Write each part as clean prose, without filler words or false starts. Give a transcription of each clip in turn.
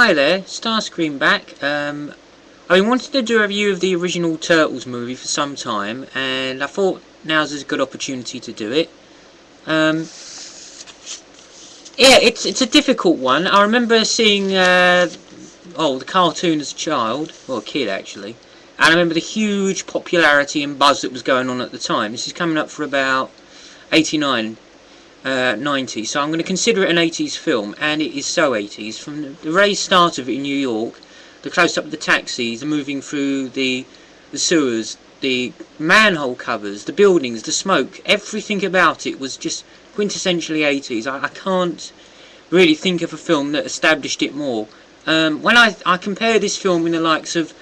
Hi there, Starscream back. I've been wanting to do a review of the original Turtles movie for some time, and I thought now's a good opportunity to do it. Yeah, it's a difficult one. I remember seeing the cartoon as a child, or a kid actually, and I remember the huge popularity and buzz that was going on at the time. This is coming up for about 89. 90, so I'm going to consider it an 80s film, and it is so 80s. From the very start of it in New York, the close-up of the taxis, the moving through the sewers, the manhole covers, the buildings, the smoke, everything about it was just quintessentially 80s. I can't really think of a film that established it more. When I compare this film in the likes of,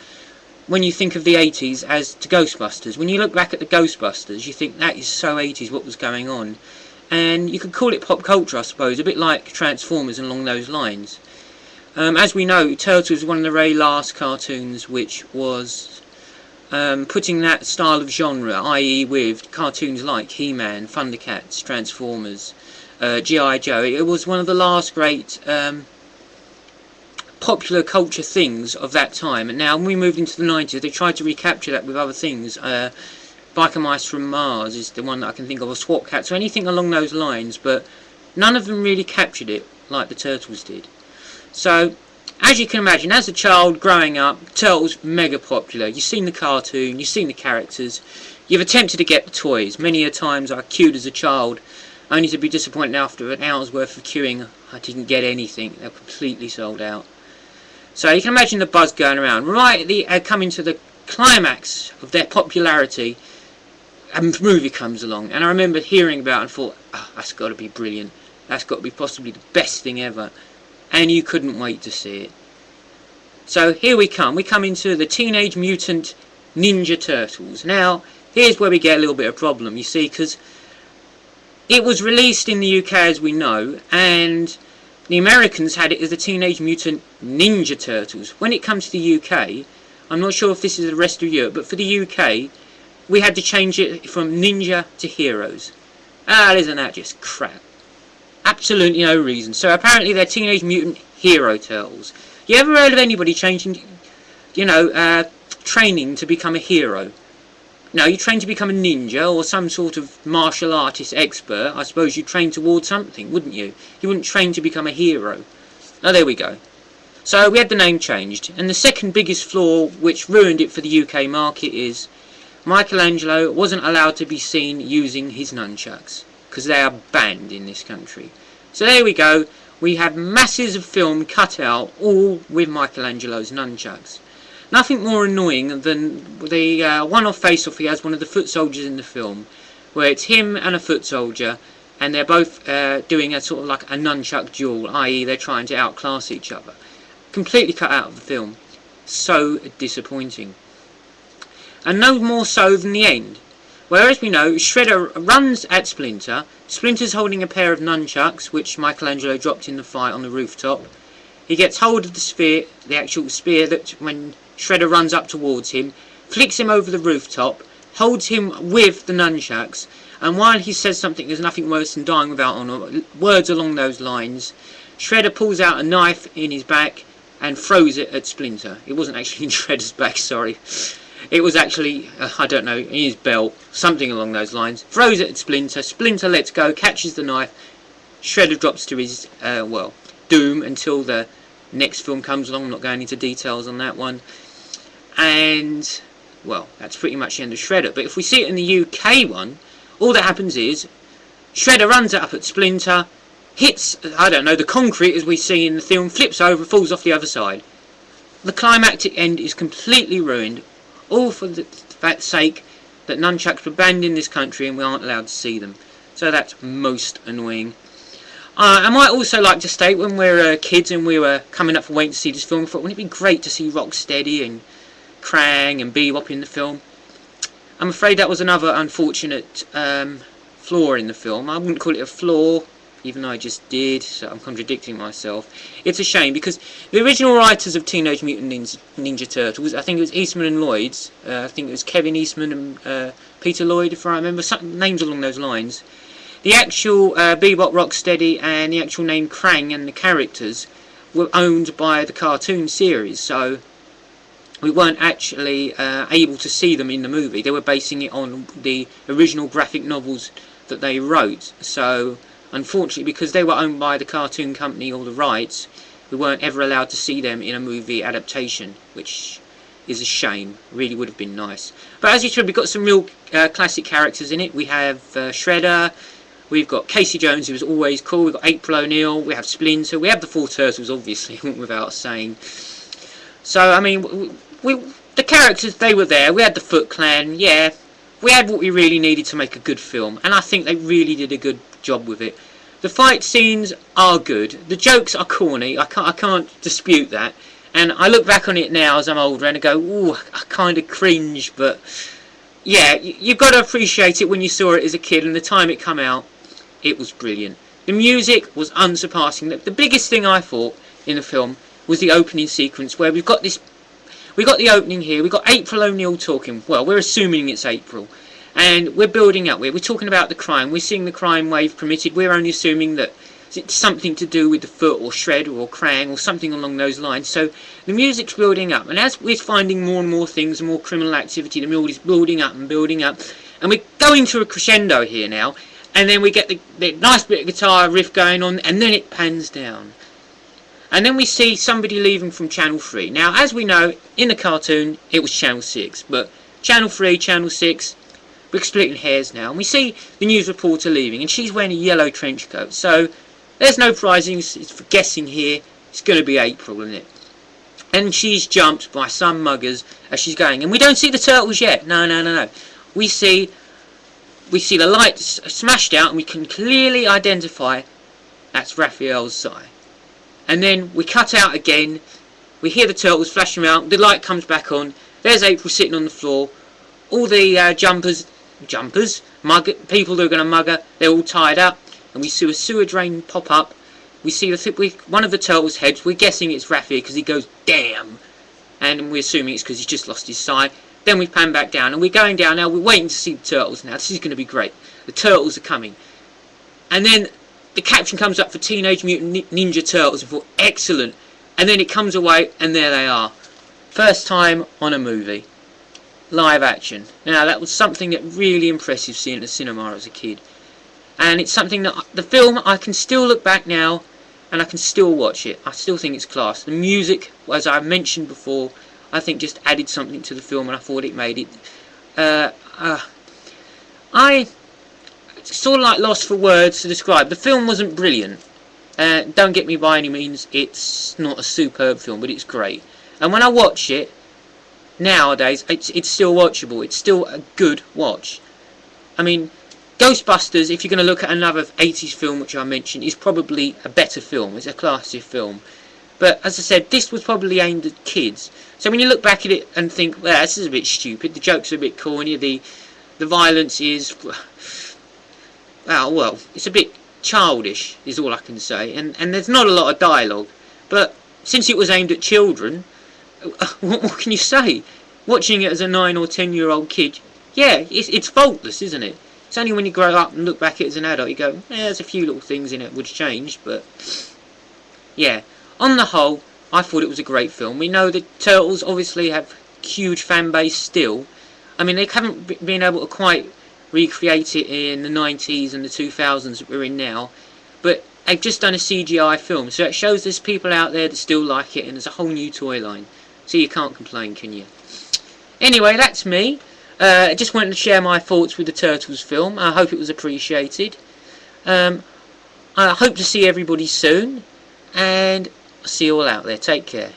when you think of the 80s as to Ghostbusters, when you look back at the Ghostbusters, you think that is so 80s, what was going on. And you could call it pop culture, I suppose, a bit like Transformers and along those lines. As we know, Turtles was one of the very last cartoons which was putting that style of genre, i.e. with cartoons like He-Man, Thundercats, Transformers, G.I. Joe. It was one of the last great popular culture things of that time. And now when we moved into the 90s, they tried to recapture that with other things. Biker Mice from Mars is the one that I can think of, or SWAT Cats, or anything along those lines, but none of them really captured it like the Turtles did. So, as you can imagine, as a child growing up, Turtles mega popular. You've seen the cartoon, you've seen the characters, you've attempted to get the toys. Many a times I queued as a child, only to be disappointed after an hour's worth of queuing. I didn't get anything, they were completely sold out. So you can imagine the buzz going around. Right at the coming to the climax of their popularity, a movie comes along, and I remember hearing about it and thought, oh, that's got to be brilliant, that's got to be possibly the best thing ever, and you couldn't wait to see it. So here we come into the Teenage Mutant Ninja Turtles. Now here's where we get a little bit of problem, you see, because it was released in the UK, as we know, and the Americans had it as the Teenage Mutant Ninja Turtles. When it comes to the UK, I'm not sure if this is the rest of Europe, but for the UK we had to change it from ninja to heroes. Isn't that just crap? Absolutely no reason. So apparently they're Teenage Mutant Hero Turtles. You ever heard of anybody changing, training to become a hero? No, you train to become a ninja or some sort of martial artist expert. I suppose you train towards something, wouldn't you? You wouldn't train to become a hero. Oh, there we go. So we had the name changed. And the second biggest flaw which ruined it for the UK market is Michelangelo wasn't allowed to be seen using his nunchucks, because they are banned in this country. So there we go, we have masses of film cut out, all with Michelangelo's nunchucks. Nothing more annoying than the one-off face-off he has, one of the foot soldiers in the film, where it's him and a foot soldier, and they're both doing a sort of like a nunchuck duel, i.e. they're trying to outclass each other. Completely cut out of the film. So disappointing. And no more so than the end, where, as we know, Shredder runs at Splinter. Splinter's holding a pair of nunchucks, which Michelangelo dropped in the fight on the rooftop. He gets hold of the spear, the actual spear that, when Shredder runs up towards him, flicks him over the rooftop, holds him with the nunchucks, and while he says something, there's nothing worse than dying without honour, words along those lines, Shredder pulls out a knife in his back and throws it at Splinter. It wasn't actually in Shredder's back, sorry. It was actually, I don't know, in his belt, something along those lines. Throws it at Splinter. Splinter lets go, catches the knife. Shredder drops to his, doom until the next film comes along. I'm not going into details on that one. And, well, that's pretty much the end of Shredder. But if we see it in the UK one, all that happens is Shredder runs up at Splinter, hits, I don't know, the concrete as we see in the film, flips over, falls off the other side. The climactic end is completely ruined. All for the sake that nunchucks were banned in this country and we aren't allowed to see them. So that's most annoying. I might also like to state, when we were kids and we were coming up for waiting to see this film, I thought, wouldn't it be great to see Rocksteady and Krang and Bebop in the film? I'm afraid that was another unfortunate flaw in the film. I wouldn't call it a flaw, even though I just did, so I'm contradicting myself. It's a shame, because the original writers of Teenage Mutant Ninja Turtles, I think it was Eastman and Lloyd's, I think it was Kevin Eastman and Peter Lloyd, if I remember, some names along those lines. The actual Bebop, Rocksteady and the actual name Krang and the characters were owned by the cartoon series, so we weren't actually able to see them in the movie. They were basing it on the original graphic novels that they wrote. So unfortunately, because they were owned by the cartoon company or the rights, we weren't ever allowed to see them in a movie adaptation, which is a shame. Really would have been nice. But as you said, we've got some real classic characters in it. We have Shredder, we've got Casey Jones, who was always cool, we've got April O'Neil, we have Splinter, we have the Four Turtles, obviously, without saying. So, I mean, the characters, they were there. We had the Foot Clan, yeah. We had what we really needed to make a good film, and I think they really did a good job with it. The fight scenes are good. The jokes are corny. I can't dispute that. And I look back on it now as I'm older and I go, ooh, I kind of cringe, but yeah, you've got to appreciate it when you saw it as a kid, and the time it come out, it was brilliant. The music was unsurpassing. The biggest thing I thought in the film was the opening sequence, where we got the opening here, we've got April O'Neil talking. Well, we're assuming it's April. And we're building up. We're talking about the crime. We're seeing the crime wave committed. We're only assuming that it's something to do with the Foot or Shredder or Krang or something along those lines. So the music's building up. And as we're finding more and more things, more criminal activity, the music is building up and building up. And we're going to a crescendo here now. And then we get the nice bit of guitar riff going on. And then it pans down. And then we see somebody leaving from Channel 3. Now, as we know, in the cartoon, it was Channel 6. But Channel 3, Channel 6, we're splitting hairs now. And we see the news reporter leaving, and she's wearing a yellow trench coat. So, there's no prizing for guessing here. It's going to be April, isn't it? And she's jumped by some muggers as she's going. And we don't see the turtles yet. No. We see the lights smashed out, and we can clearly identify that's Raphael's side. And then we cut out again, we hear the turtles flashing around, the light comes back on, there's April sitting on the floor, all the jumpers, people that are going to mug her, they're all tied up, and we see a sewer drain pop up, we see one of the turtles' heads, we're guessing it's Raphael because he goes, damn, and we're assuming it's because he's just lost his sight. Then we pan back down, and we're going down now, we're waiting to see the turtles now, this is going to be great, the turtles are coming. And then the caption comes up for Teenage Mutant Ninja Turtles. I thought, excellent. And then it comes away, and there they are. First time on a movie. Live action. Now, that was something that really impressive seeing at the cinema as a kid. And it's something that, the film, I can still look back now, and I can still watch it. I still think it's class. The music, as I mentioned before, I think just added something to the film, and I thought it made it. I sort of like lost for words to describe. The film wasn't brilliant. Don't get me by any means, it's not a superb film, but it's great. And when I watch it nowadays, it's still watchable. It's still a good watch. I mean, Ghostbusters, if you're going to look at another 80s film which I mentioned, is probably a better film. It's a classier film. But as I said, this was probably aimed at kids. So when you look back at it and think, well, this is a bit stupid, the jokes are a bit corny, the violence is, well, it's a bit childish, is all I can say. And there's not a lot of dialogue. But since it was aimed at children, what can you say? Watching it as a 9 or 10-year-old kid, yeah, it's faultless, isn't it? It's only when you grow up and look back at it as an adult, you go, yeah, there's a few little things in it which changed, but yeah. On the whole, I thought it was a great film. We know that Turtles obviously have huge fan base still. I mean, they haven't been able to quite recreate it in the 90s and the 2000s that we're in now, but they've just done a CGI film, so it shows there's people out there that still like it, and there's a whole new toy line. So you can't complain, can you? Anyway, that's me. I just wanted to share my thoughts with the Turtles film. I hope it was appreciated. I hope to see everybody soon, and see you all out there. Take care.